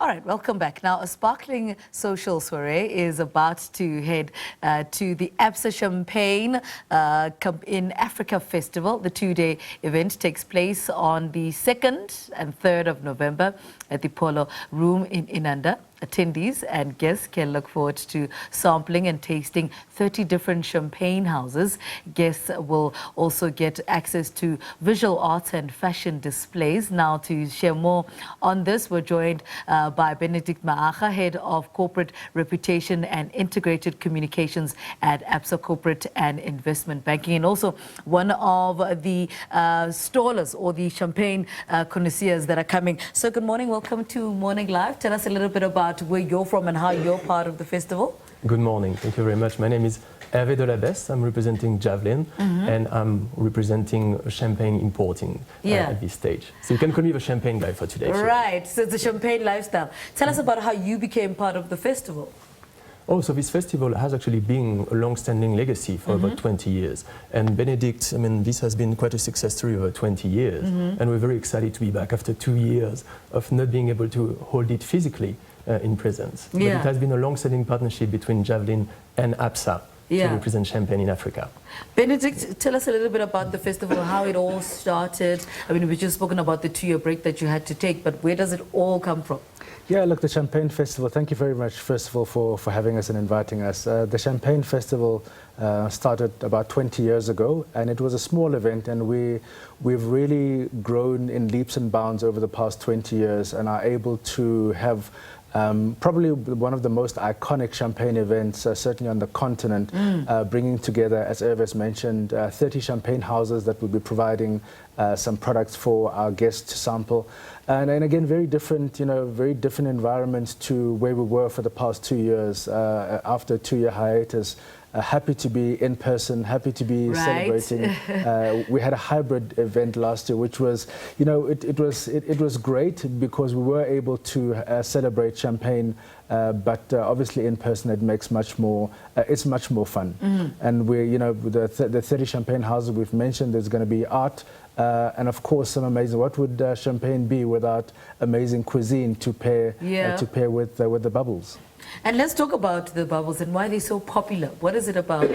All right, welcome back. Now, a sparkling social soirée is about to head to the Absa Champagne in Africa Festival. The two-day event takes place on the 2nd and 3rd of November at the Polo Room in Inanda. Attendees and guests can look forward to sampling and tasting 30 different champagne houses. Guests will also get access to visual arts and fashion displays. Now, to share more on this, we're joined by Benedict, Head of Corporate Reputation and Integrated Communications at Absa Corporate and Investment Banking, and also one of the stallers or the champagne connoisseurs that are coming. So good morning, welcome to Morning Live. Tell us a little bit about where you're from and how you're part of the festival. Good morning, thank you very much. My name is Hervé de la Besse. I'm representing Javelin and I'm representing champagne importing at this stage. So you can call me the champagne guy for today. Right, so it's a champagne lifestyle. Tell us about how you became part of the festival. Oh, so this festival has actually been a long-standing legacy for about 20 years. And Benedict, I mean, this has been quite a success story over 20 years. And we're very excited to be back after 2 years of not being able to hold it physically in presence. But it has been a long-standing partnership between Javelin and Absa to represent champagne in Africa. Benedict, tell us a little bit about the festival, how it all started. I mean, we've just spoken about the 2-year break that you had to take, but where does it all come from? Yeah, look, the Champagne Festival, thank you very much, first of all, for having us and inviting us. The Champagne Festival started about 20 years ago, and it was a small event, and we've really grown in leaps and bounds over the past 20 years and are able to have probably one of the most iconic champagne events, certainly on the continent, bringing together, as Hervé mentioned, 30 champagne houses that will be providing some products for our guests to sample. And again, very different, very different environments to where we were for the past 2 years after a 2-year hiatus. Happy to be in person, happy to be celebrating. We had a hybrid event last year, which was, it was great because we were able to celebrate champagne, but obviously in person it makes much more, it's much more fun. And we, the 30 champagne houses we've mentioned, there's going to be art. And of course, some amazing. What would champagne be without amazing cuisine to pair with the bubbles? And let's talk about the bubbles and why they're so popular. What is it about,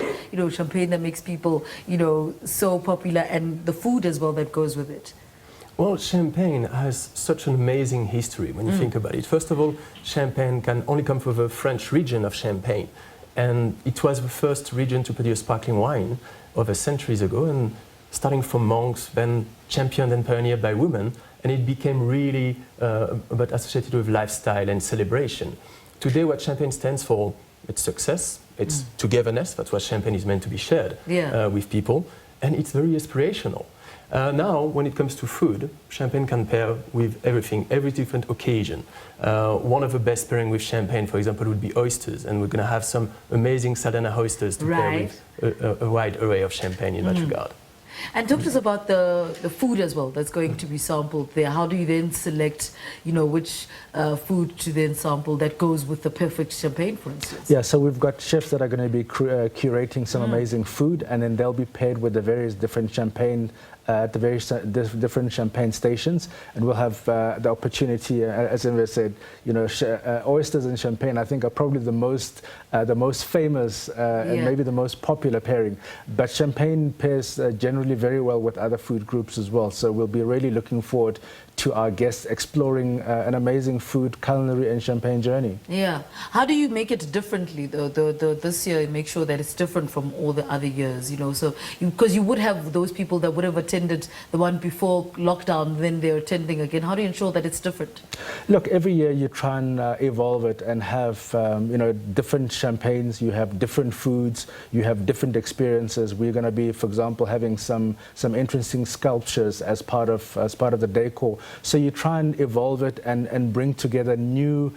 champagne that makes people, so popular, and the food as well that goes with it? Well, champagne has such an amazing history when you think about it. First of all, champagne can only come from the French region of Champagne, and it was the first region to produce sparkling wine over centuries ago, and starting from monks, then championed and pioneered by women, and it became really but associated with lifestyle and celebration. Today, what champagne stands for, it's success, it's togetherness. That's what champagne is meant to be shared with people, and it's very aspirational. Now, when it comes to food, champagne can pair with everything, every different occasion. One of the best pairing with champagne, for example, would be oysters, and we're going to have some amazing Sardana oysters to pair with a wide array of champagne in that regard. And talk to us about the food as well that's going to be sampled there. How do you then select, which food to then sample that goes with the perfect champagne, for instance? Yeah, so we've got chefs that are going to be curating some amazing food, and then they'll be paired with the various different champagne at the various different champagne stations, and we'll have the opportunity, as Hervé said, oysters and champagne, I think, are probably the most famous and maybe the most popular pairing. But champagne pairs generally very well with other food groups as well. So we'll be really looking forward to our guests exploring an amazing food, culinary and champagne journey. Yeah. How do you make it differently this year, make sure that it's different from all the other years, so because you would have those people that would have attended the one before lockdown, then they're attending again. How do you ensure that it's different? Look, every year you try and evolve it and have, different champagnes, you have different foods, you have different experiences. We're going to be, for example, having some interesting sculptures as part of the decor. So you try and evolve it and bring together new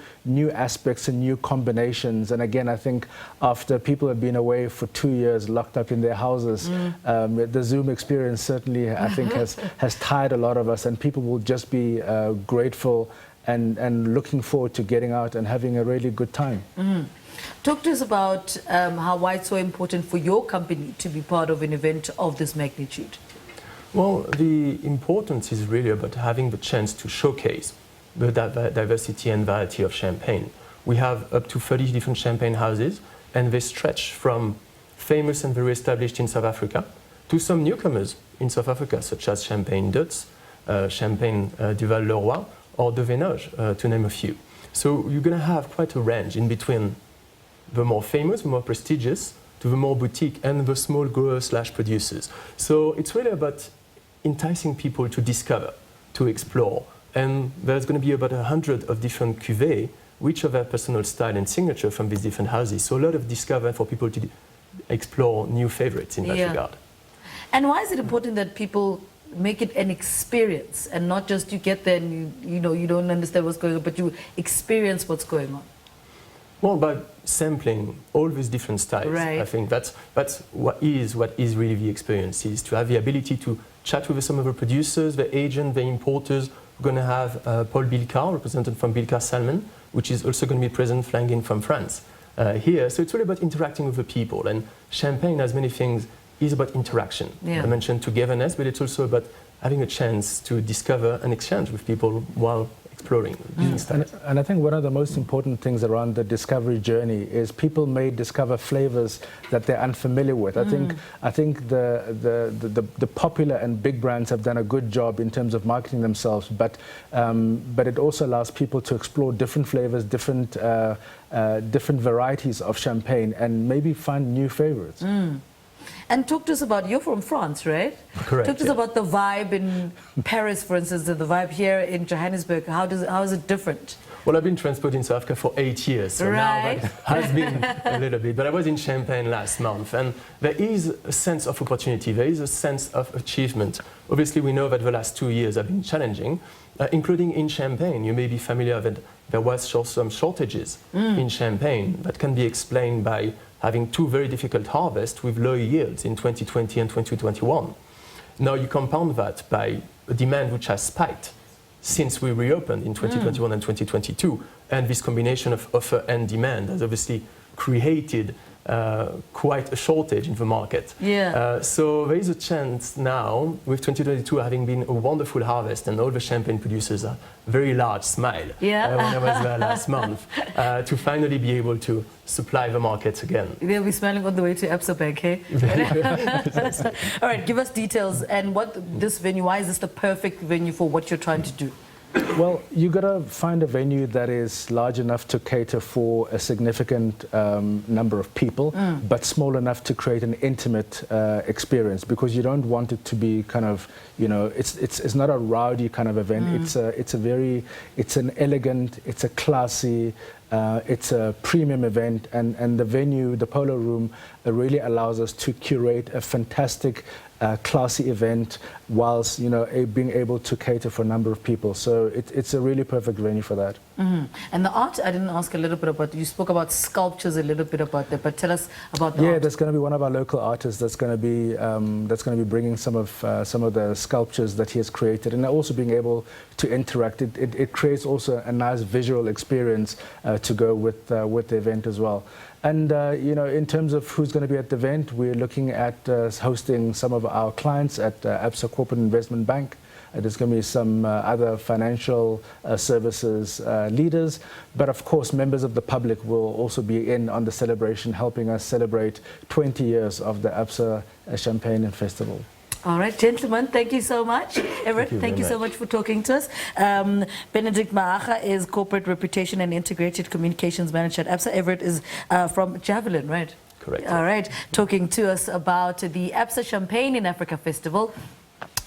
aspects and new combinations. And again, I think after people have been away for 2 years, locked up in their houses, the Zoom experience certainly, I think, has tired a lot of us, and people will just be grateful and looking forward to getting out and having a really good time. Talk to us about why it's so important for your company to be part of an event of this magnitude. Well, the importance is really about having the chance to showcase the diversity and variety of champagne. We have up to 30 different champagne houses, and they stretch from famous and very established in South Africa to some newcomers in South Africa, such as Champagne Dutz, Champagne Duval-Leroy, or de Venage, to name a few. So you're going to have quite a range in between the more famous, the more prestigious, to the more boutique and the small growers/producers. So it's really about enticing people to discover, to explore. And there's going to be about 100 of different cuvées, which have their personal style and signature from these different houses. So a lot of discovery for people to explore new favorites in that regard. And why is it important that people make it an experience and not just you get there and you don't understand what's going on, but you experience what's going on? Well, by sampling all these different styles, I think that's what is really the experience, is to have the ability to chat with some of the producers, the agent, the importers. We're going to have Paul Bilkar, represented from Bilkar Salmon, which is also going to be present flying in from France here. So it's really about interacting with the people. And champagne, as many things, is about interaction. I mentioned togetherness, but it's also about having a chance to discover and exchange with people while exploring. And I think one of the most important things around the discovery journey is people may discover flavors that they're unfamiliar with. I think the popular and big brands have done a good job in terms of marketing themselves, but it also allows people to explore different flavors, different varieties of champagne, and maybe find new favorites. And talk to us about, you're from France, right? Correct. Talk to us about the vibe in Paris, for instance, and the vibe here in Johannesburg. How is it different? Well, I've been transporting South Africa for 8 years, so now that has been a little bit. But I was in Champagne last month, and there is a sense of opportunity, there is a sense of achievement. Obviously, we know that the last 2 years have been challenging, including in Champagne. You may be familiar that there was some shortages in Champagne that can be explained by having 2 very difficult harvests with low yields in 2020 and 2021. Now you compound that by a demand which has spiked since we reopened in 2021 and 2022, and this combination of offer and demand has obviously created quite a shortage in the market. So there is a chance now, with 2022 having been a wonderful harvest and all the champagne producers a very large smile when I was there last month, to finally be able to supply the markets again. They'll be smiling on the way to Absa Bank, hey? All right, give us details and this venue, why is this the perfect venue for what you're trying to do? Well, you got to find a venue that is large enough to cater for a significant number of people, but small enough to create an intimate experience, because you don't want it to be kind of, it's not a rowdy kind of event. It's an elegant, it's a classy, it's a premium event, and the venue, the Polo Room, really allows us to curate a fantastic, classy event, whilst being able to cater for a number of people. So it's a really perfect venue for that. And the art, I didn't ask a little bit about. You spoke about sculptures a little bit about that, but tell us about the art. There's going to be one of our local artists that's going to be bringing some of the sculptures that he has created, and also being able to interact. It creates also a nice visual experience to go with the event as well. And in terms of who's going to be at the event, we're looking at hosting some of our clients at Absa Corporate Investment Bank. There's going to be some other financial services leaders, but of course members of the public will also be in on the celebration, helping us celebrate 20 years of the Absa Champagne Festival. All right, gentlemen, thank you so much. Everett, thank you so much for talking to us. Benedict Maaga is Corporate Reputation and Integrated Communications Manager at Absa. Everett is from Javelin, right? Correct. All right, talking to us about the Absa Champagne in Africa Festival.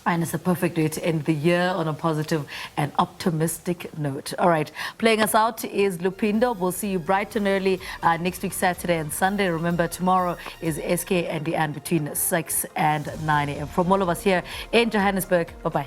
And it's a perfect way to end the year on a positive and optimistic note. All right, playing us out is Lupindo. We'll see you bright and early next week, Saturday and Sunday. Remember, tomorrow is SK and Deanne between 6 and 9 a.m. From all of us here in Johannesburg, bye-bye.